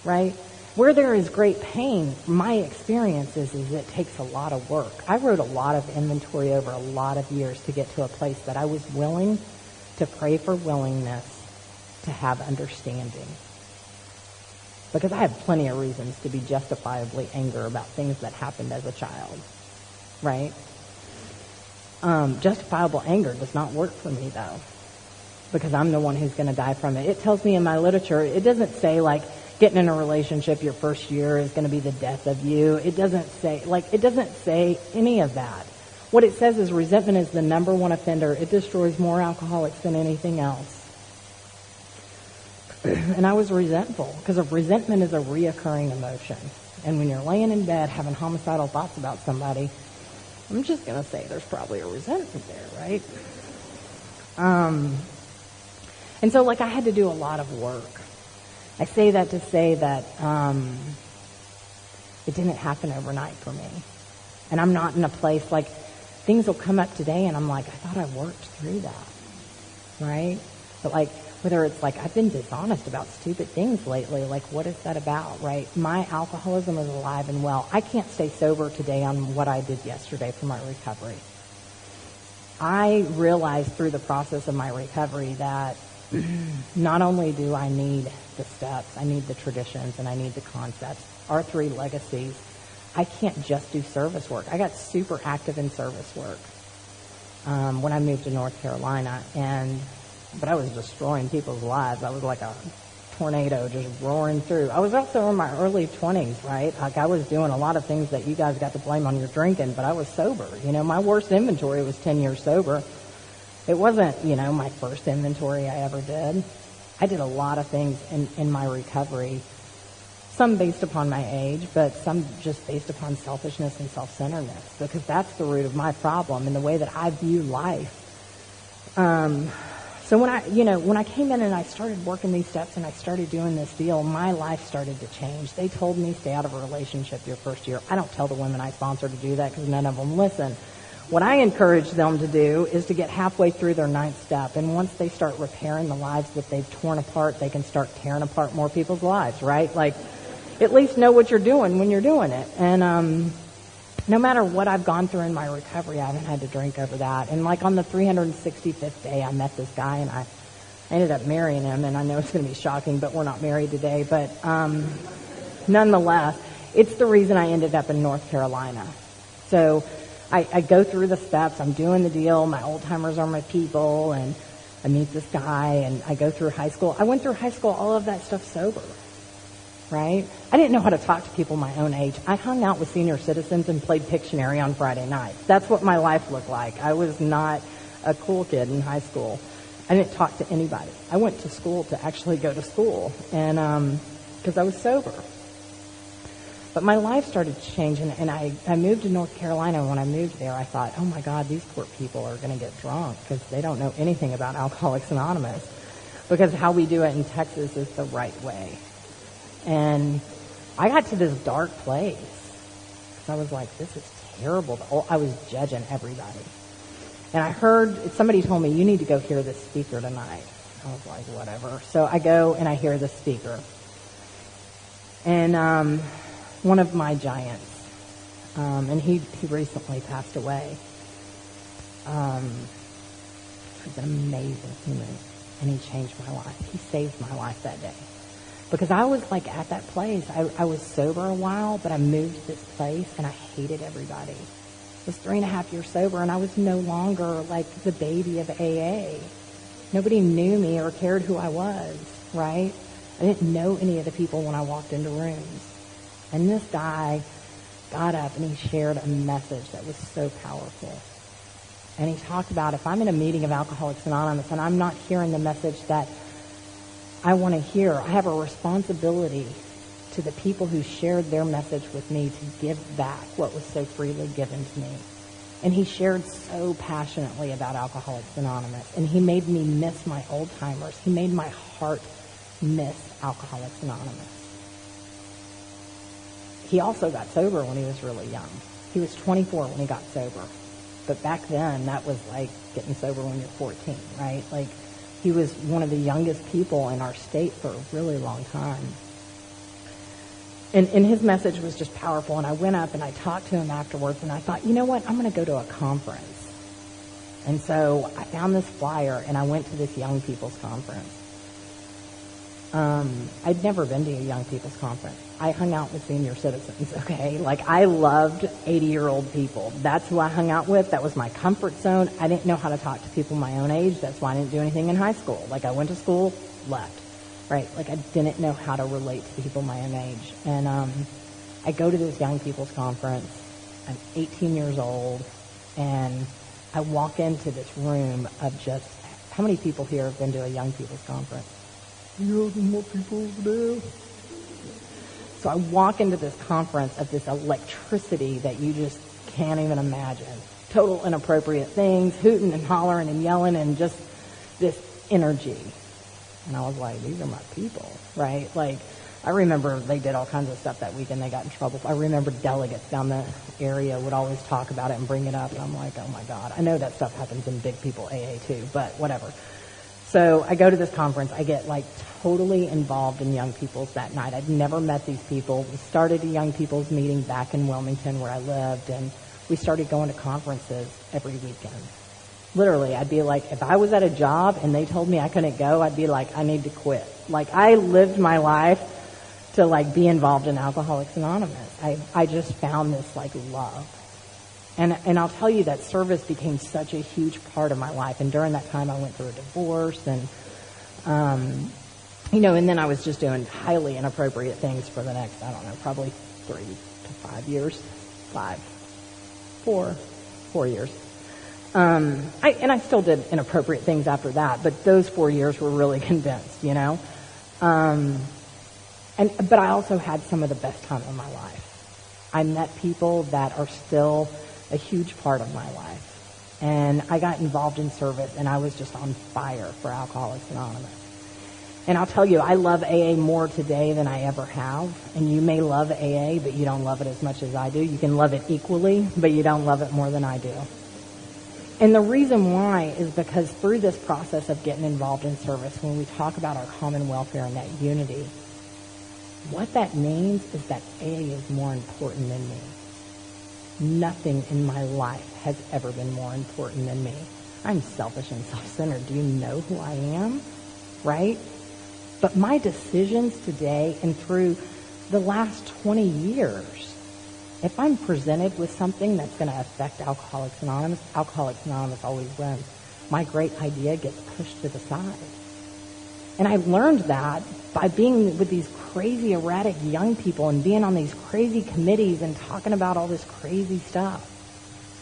right? Where there is great pain, my experience is it takes a lot of work. I wrote a lot of inventory over a lot of years to get to a place that I was willing to pray for willingness to have understanding. Because I had plenty of reasons to be justifiably angry about things that happened as a child, right? Justifiable anger does not work for me, though, because I'm the one who's going to die from it. It tells me in my literature, it doesn't say, like, getting in a relationship your first year is going to be the death of you. It doesn't say any of that. What it says is resentment is the number one offender. It destroys more alcoholics than anything else. And I was resentful because resentment is a reoccurring emotion. And when you're laying in bed having homicidal thoughts about somebody, I'm just going to say there's probably a resentment there, right? And so, I had to do a lot of work. I say that to say that it didn't happen overnight for me. And I'm not in a place, things will come up today and I'm like, I thought I worked through that, right? But, whether it's I've been dishonest about stupid things lately, what is that about, right? My alcoholism is alive and well. I can't stay sober today on what I did yesterday for my recovery. I realized through the process of my recovery that not only do I need the steps, I need the traditions, and I need the concepts, our 3 legacies. I can't just do service work. I got super active in service work when I moved to North Carolina, but I was destroying people's lives. I was like a tornado just roaring through. I was also in my early 20s, right? I was doing a lot of things that you guys got to blame on your drinking, but I was sober. My worst inventory was 10 years sober. It wasn't, my first inventory I ever did. I did a lot of things in my recovery, some based upon my age, but some just based upon selfishness and self-centeredness, because that's the root of my problem and the way that I view life. So when I came in and I started working these steps and I started doing this deal, my life started to change. They told me stay out of a relationship your first year. I don't tell the women I sponsor to do that because none of them listen. What I encourage them to do is to get halfway through their 9th step, and once they start repairing the lives that they've torn apart, they can start tearing apart more people's lives, right? Like, at least know what you're doing when you're doing it. And no matter what I've gone through in my recovery, I haven't had to drink over that. And like on the 365th day, I met this guy, and I ended up marrying him. And I know it's going to be shocking, but we're not married today. But nonetheless, it's the reason I ended up in North Carolina. So I go through the steps. I'm doing the deal. My old timers are my people, and I meet this guy, and I go through high school. I went through high school, all of that stuff sober. Right? I didn't know how to talk to people my own age. I hung out with senior citizens and played Pictionary on Friday nights. That's what my life looked like. I was not a cool kid in high school. I didn't talk to anybody. I went to school to actually go to school, and because I was sober. But my life started to change, and I moved to North Carolina. When I moved there, I thought, oh my God, these poor people are going to get drunk because they don't know anything about Alcoholics Anonymous, because how we do it in Texas is the right way. And I got to this dark place because I was like, this is terrible. I was judging everybody. And I heard, somebody told me, you need to go hear this speaker tonight. I was like, whatever. So I go and I hear this speaker. And one of my giants, and he recently passed away. He's an amazing human, and he changed my life. He saved my life that day. Because I was like at that place. I was sober a while, but I moved to this place and I hated everybody. I was 3.5 years sober, and I was no longer like the baby of AA. Nobody knew me or cared who I was, right? I didn't know any of the people when I walked into rooms. And this guy got up and he shared a message that was so powerful. And he talked about, if I'm in a meeting of Alcoholics Anonymous and I'm not hearing the message that I want to hear, I have a responsibility to the people who shared their message with me to give back what was so freely given to me. And he shared so passionately about Alcoholics Anonymous, and he made me miss my old timers. He made my heart miss Alcoholics Anonymous. He also got sober when he was really young. He was 24 when he got sober. But back then, that was like getting sober when you're 14, right? Like, he was one of the youngest people in our state for a really long time. And his message was just powerful. And I went up and I talked to him afterwards, and I thought, you know what? I'm going to go to a conference. And so I found this flyer, and I went to this young people's conference. I'd never been to a young people's conference. I hung out with senior citizens, okay? Like, I loved 80-year-old people. That's who I hung out with. That was my comfort zone. I didn't know how to talk to people my own age. That's why I didn't do anything in high school. Like, I went to school, left, right? Like, I didn't know how to relate to people my own age. And I go to this young people's conference. I'm 18 years old, and I walk into this room of just, how many people here have been to a young people's conference? More people over there. So I walk into this conference of this electricity that you just can't even imagine. Total inappropriate things, hooting and hollering and yelling, and just this energy. And I was like, these are my people, right? Like, I remember they did all kinds of stuff that weekend. They got in trouble. I remember delegates down the area would always talk about it and bring it up. And I'm like, oh my God. I know that stuff happens in big people AA too, but whatever. So I go to this conference. I get like totally involved in young people's that night. I'd never met these people. We started a young people's meeting back in Wilmington where I lived, and we started going to conferences every weekend. Literally, I'd be like, if I was at a job and they told me I couldn't go, I'd be like, I need to quit. Like, I lived my life to like be involved in Alcoholics Anonymous. I just found this like love. And I'll tell you that service became such a huge part of my life. And during that time, I went through a divorce, and, and then I was just doing highly inappropriate things for the next, I don't know, probably 3 to 5 years. 4 years. I still did inappropriate things after that, but those 4 years were really condensed, you know. But I also had some of the best time of my life. I met people that are still a huge part of my life. And I got involved in service, and I was just on fire for Alcoholics Anonymous. And I'll tell you, I love AA more today than I ever have. And you may love AA, but you don't love it as much as I do. You can love it equally, but you don't love it more than I do. And the reason why is because through this process of getting involved in service, when we talk about our common welfare and that unity, what that means is that AA is more important than me. Nothing in my life has ever been more important than me. I'm selfish and self-centered. Do you know who I am? Right? But my decisions today and through the last 20 years, if I'm presented with something that's going to affect Alcoholics Anonymous always wins. My great idea gets pushed to the side. And I learned that by being with these crazy, erratic young people and being on these crazy committees and talking about all this crazy stuff.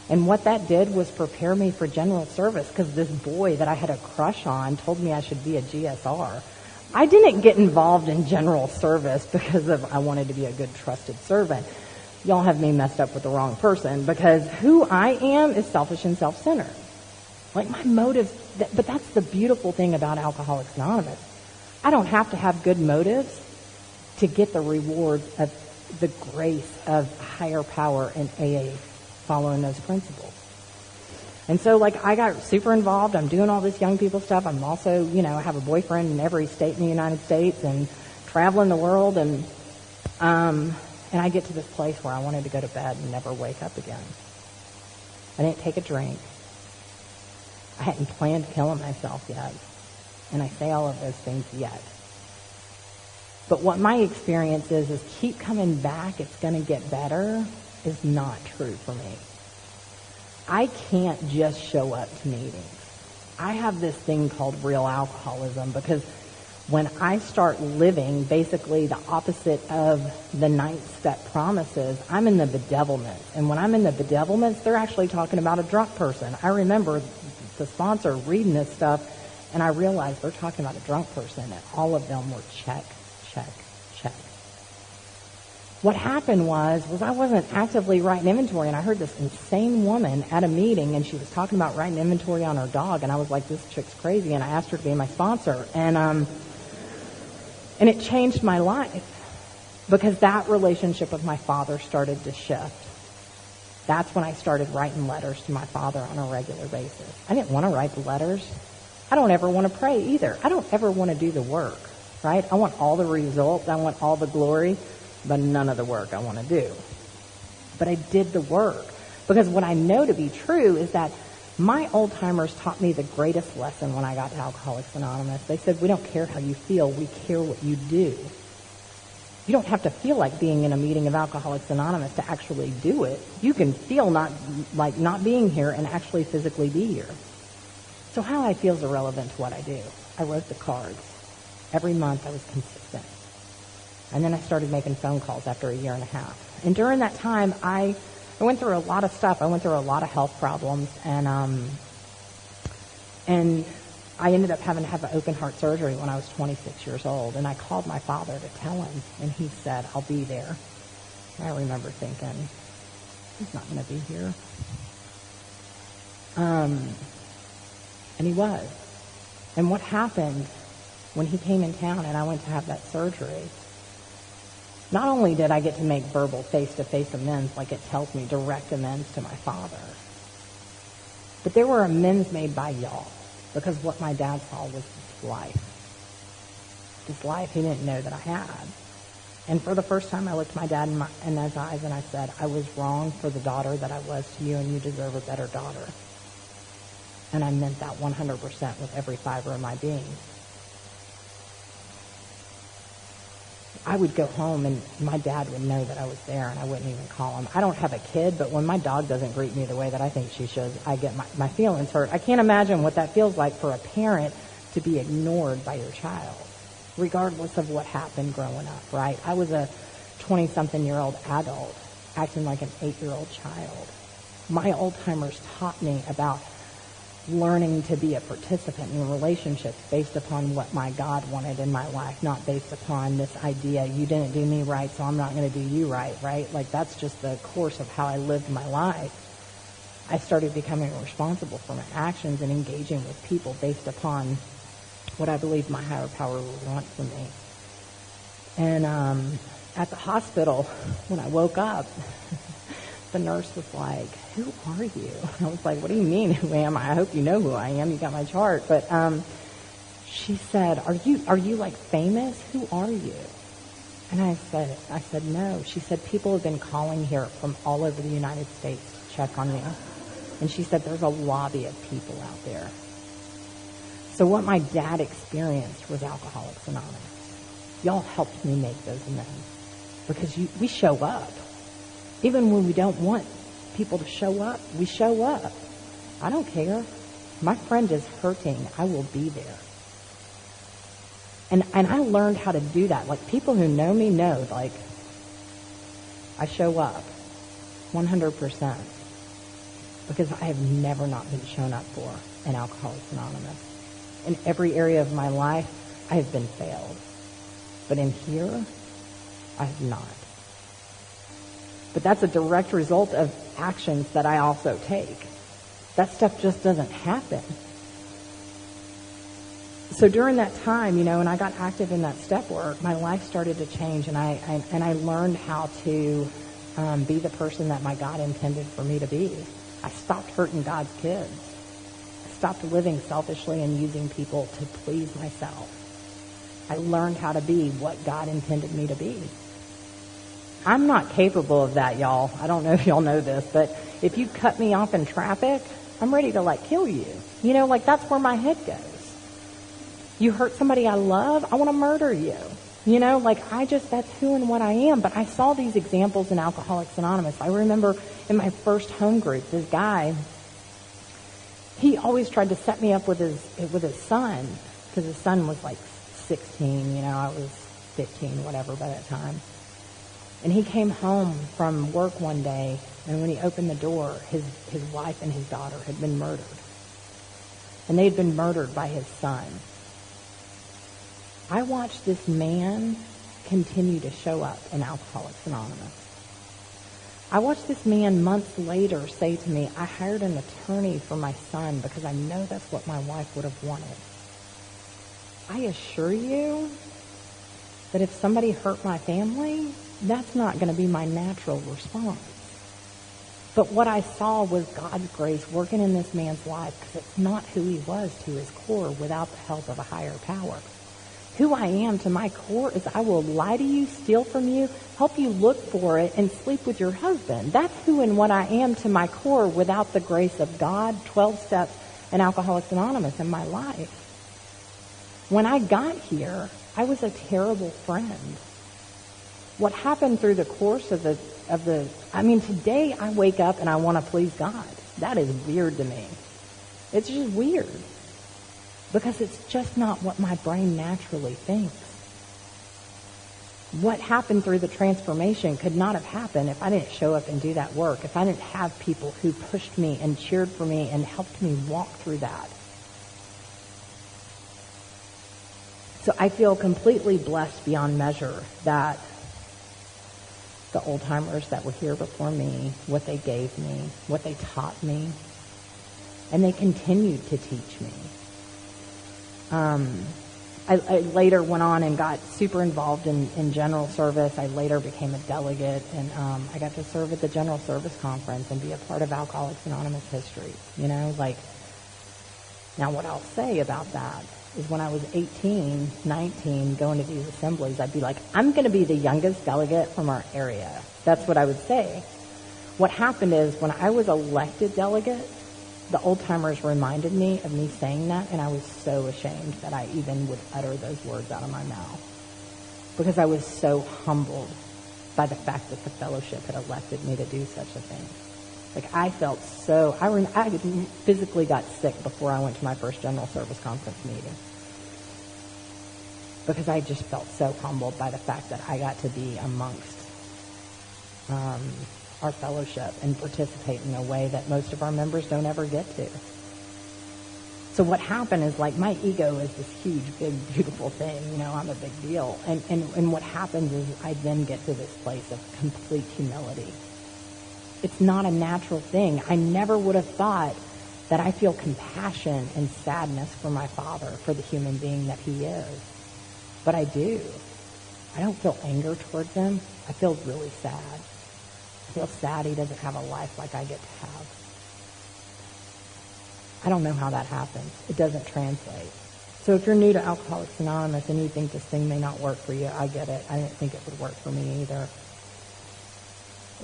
And what that did was prepare me for general service, because this boy that I had a crush on told me I should be a GSR. I didn't get involved in general service because I wanted to be a good, trusted servant. Y'all have me messed up with the wrong person, because who I am is selfish and self-centered. Like, my motives, but that's the beautiful thing about Alcoholics Anonymous. I don't have to have good motives to get the rewards of the grace of higher power in AA following those principles. And so, like, I got super involved. I'm doing all this young people stuff. I'm also, I have a boyfriend in every state in the United States and traveling the world. And I get to this place where I wanted to go to bed and never wake up again. I didn't take a drink. I hadn't planned killing myself yet. And I say all of those things yet. But what my experience is keep coming back, it's going to get better, is not true for me. I can't just show up to meetings. I have this thing called real alcoholism, because when I start living basically the opposite of the ninth step promises, I'm in the bedevilments. And when I'm in the bedevilments, they're actually talking about a drunk person. I remember the sponsor reading this stuff, and I realized they're talking about a drunk person, and all of them were check, check, check. What happened was I wasn't actively writing inventory, and I heard this insane woman at a meeting, and she was talking about writing inventory on her dog, and I was like, this chick's crazy, and I asked her to be my sponsor, and it changed my life, because that relationship with my father started to shift. That's when I started writing letters to my father on a regular basis. I didn't want to write the letters. I don't ever want to pray either. I don't ever want to do the work, right? I want all the results. I want all the glory, but none of the work I want to do. But I did the work, because what I know to be true is that my old-timers taught me the greatest lesson when I got to Alcoholics Anonymous. They said, we don't care how you feel, we care what you do. You don't have to feel like being in a meeting of Alcoholics Anonymous to actually do it. You can feel not being here and actually physically be here. So how I feel is irrelevant to what I do. I wrote the cards. Every month I was consistent. And then I started making phone calls after a year and a half. And during that time, I went through a lot of stuff. I went through a lot of health problems, and I ended up having to have an open heart surgery when I was 26 years old. And I called my father to tell him, and he said, I'll be there. And I remember thinking, he's not going to be here. And he was. And what happened when he came in town and I went to have that surgery, not only did I get to make verbal face-to-face amends, like it tells me, direct amends to my father, but there were amends made by y'all, because what my dad saw was this life. This life he didn't know that I had. And for the first time, I looked my dad in his eyes and I said, I was wrong for the daughter that I was to you, and you deserve a better daughter. And I meant that 100% with every fiber of my being. I would go home and my dad would know that I was there, and I wouldn't even call him. I don't have a kid, but when my dog doesn't greet me the way that I think she should, I get my feelings hurt. I can't imagine what that feels like for a parent to be ignored by your child, regardless of what happened growing up, right? I was a 20-something-year-old adult acting like an 8-year-old child. My old-timers taught me about learning to be a participant in relationships based upon what my God wanted in my life, not based upon this idea, you didn't do me right, so I'm not going to do you right, right? Like, that's just the course of how I lived my life. I started becoming responsible for my actions and engaging with people based upon what I believed my higher power would want for me. And at the hospital, when I woke up, the nurse was like, "Who are you?" I was like, "What do you mean, who am I? I hope you know who I am. You got my chart." But she said, "Are you like famous? Who are you?" And I said, "No." She said, "People have been calling here from all over the United States to check on you." And she said, "There's a lobby of people out there." So what my dad experienced was Alcoholics Anonymous. Y'all helped me make those amends because we show up. Even when we don't want people to show up, we show up. I don't care. My friend is hurting. I will be there. And I learned how to do that. Like, people who know me know, like, I show up 100% because I have never not been shown up for in Alcoholics Anonymous. In every area of my life, I have been failed. But in here, I have not. But that's a direct result of actions that I also take. That stuff just doesn't happen. So during that time, when I got active in that step work, my life started to change, and I learned how to be the person that my God intended for me to be. I stopped hurting God's kids. I stopped living selfishly and using people to please myself. I learned how to be what God intended me to be. I'm not capable of that, y'all. I don't know if y'all know this, but if you cut me off in traffic, I'm ready to kill you. That's where my head goes. You hurt somebody I love, I want to murder you. That's who and what I am. But I saw these examples in Alcoholics Anonymous. I remember in my first home group, this guy, he always tried to set me up with his son, because his son was 16, I was 15, whatever by that time. And he came home from work one day, and when he opened the door, his wife and his daughter had been murdered. And they had been murdered by his son. I watched this man continue to show up in Alcoholics Anonymous. I watched this man months later say to me, "I hired an attorney for my son because I know that's what my wife would have wanted." I assure you that if somebody hurt my family, that's not going to be my natural response. But what I saw was God's grace working in this man's life, because it's not who he was to his core without the help of a higher power. Who I am to my core is I will lie to you, steal from you, help you look for it, and sleep with your husband. That's who and what I am to my core without the grace of God, 12 steps, and Alcoholics Anonymous in my life. When I got here, I was a terrible friend. What happened through the course of today I wake up and I want to please God. That is weird to me. It's just weird. Because it's just not what my brain naturally thinks. What happened through the transformation could not have happened if I didn't show up and do that work, if I didn't have people who pushed me and cheered for me and helped me walk through that. So I feel completely blessed beyond measure that the old timers that were here before me, what they gave me, what they taught me, and they continued to teach me. I later went on and got super involved in general service. I later became a delegate, and I got to serve at the General Service Conference and be a part of Alcoholics Anonymous history. Now what I'll say about that is when I was 18, 19, going to these assemblies, I'd be like, I'm going to be the youngest delegate from our area. That's what I would say. What happened is when I was elected delegate, the old timers reminded me of me saying that, and I was so ashamed that I even would utter those words out of my mouth, because I was so humbled by the fact that the fellowship had elected me to do such a thing. I felt so, I physically got sick before I went to my first General Service Conference meeting, because I just felt so humbled by the fact that I got to be amongst our fellowship and participate in a way that most of our members don't ever get to. So what happened is, like, my ego is this huge, big, beautiful thing. I'm a big deal. And what happens is I then get to this place of complete humility. It's not a natural thing. I never would have thought that I feel compassion and sadness for my father, for the human being that he is. But I do. I don't feel anger towards him. I feel really sad. I feel sad he doesn't have a life like I get to have. I don't know how that happens. It doesn't translate. So if you're new to Alcoholics Anonymous and you think this thing may not work for you, I get it. I didn't think it would work for me either.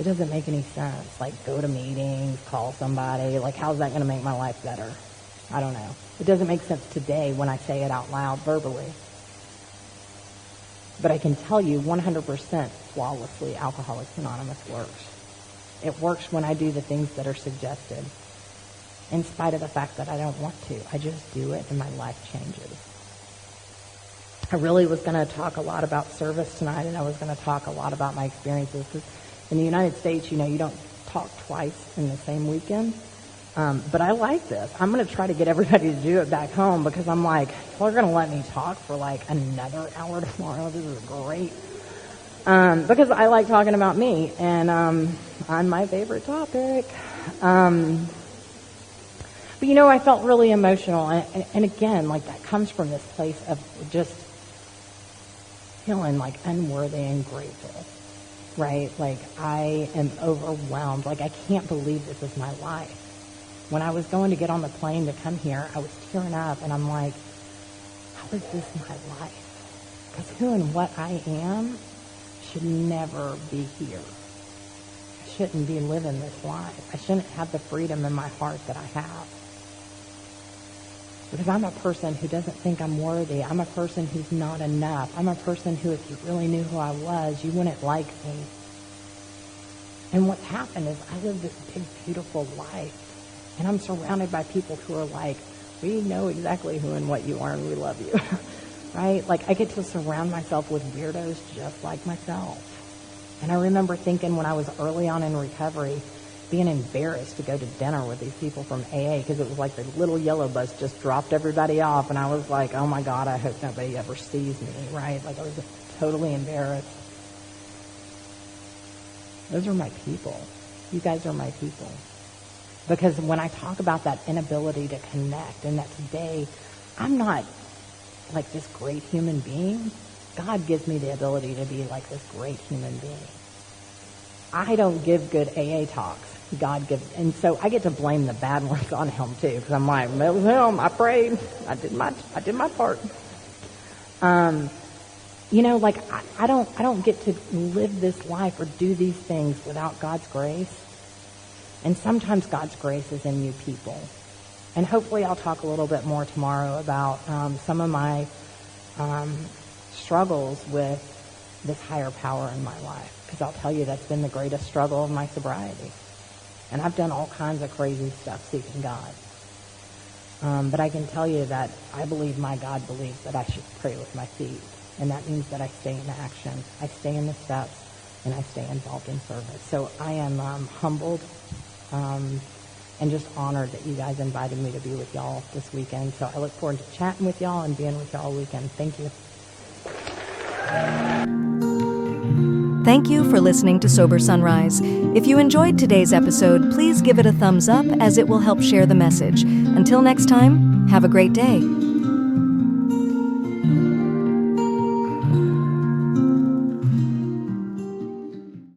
It doesn't make any sense. Like, go to meetings, call somebody. Like, how's that going to make my life better? I don't know. It doesn't make sense today when I say it out loud verbally. But I can tell you 100% flawlessly Alcoholics Anonymous works. It works when I do the things that are suggested, in spite of the fact that I don't want to. I just do it and my life changes. I really was going to talk a lot about service tonight, and I was going to talk a lot about my experiences. Because in the United States, you don't talk twice in the same weekend. But I like this. I'm going to try to get everybody to do it back home, because I'm like, well, they're going to let me talk for like another hour tomorrow. This is great. Because I like talking about me, and on my favorite topic. But I felt really emotional, and again, like, that comes from this place of just feeling like unworthy and grateful, right? Like, I am overwhelmed. Like, I can't believe this is my life. When I was going to get on the plane to come here, I was tearing up, and I'm like, how is this my life? Because who and what I am should never be here. I shouldn't be living this life. I shouldn't have the freedom in my heart that I have. Because I'm a person who doesn't think I'm worthy. I'm a person who's not enough. I'm a person who, if you really knew who I was, you wouldn't like me. And what's happened is I live this big, beautiful life. And I'm surrounded by people who are like, we know exactly who and what you are, and we love you. Right? Like, I get to surround myself with weirdos just like myself. And I remember thinking when I was early on in recovery, being embarrassed to go to dinner with these people from AA, because it was like the little yellow bus just dropped everybody off, and I was like, oh my God, I hope nobody ever sees me, right? Like, I was totally embarrassed. Those are my people. You guys are my people. Because when I talk about that inability to connect, and that today I'm not like this great human being, God gives me the ability to be like this great human being. I don't give good AA talks. God gives, and so I get to blame the bad ones on him too, because I'm like, it was him. I prayed. I did my part. Like, I don't get to live this life or do these things without God's grace. And sometimes God's grace is in you people. And hopefully I'll talk a little bit more tomorrow about some of my struggles with this higher power in my life. Because I'll tell you, that's been the greatest struggle of my sobriety. And I've done all kinds of crazy stuff seeking God. But I can tell you that I believe my God believes that I should pray with my feet. And that means that I stay in action. I stay in the steps, and I stay involved in service. So I am humbled and just honored that you guys invited me to be with y'all this weekend. So I look forward to chatting with y'all and being with y'all all weekend. Thank you. Thank you for listening to Sober Sunrise. If you enjoyed today's episode, please give it a thumbs up, as it will help share the message. Until next time, have a great day.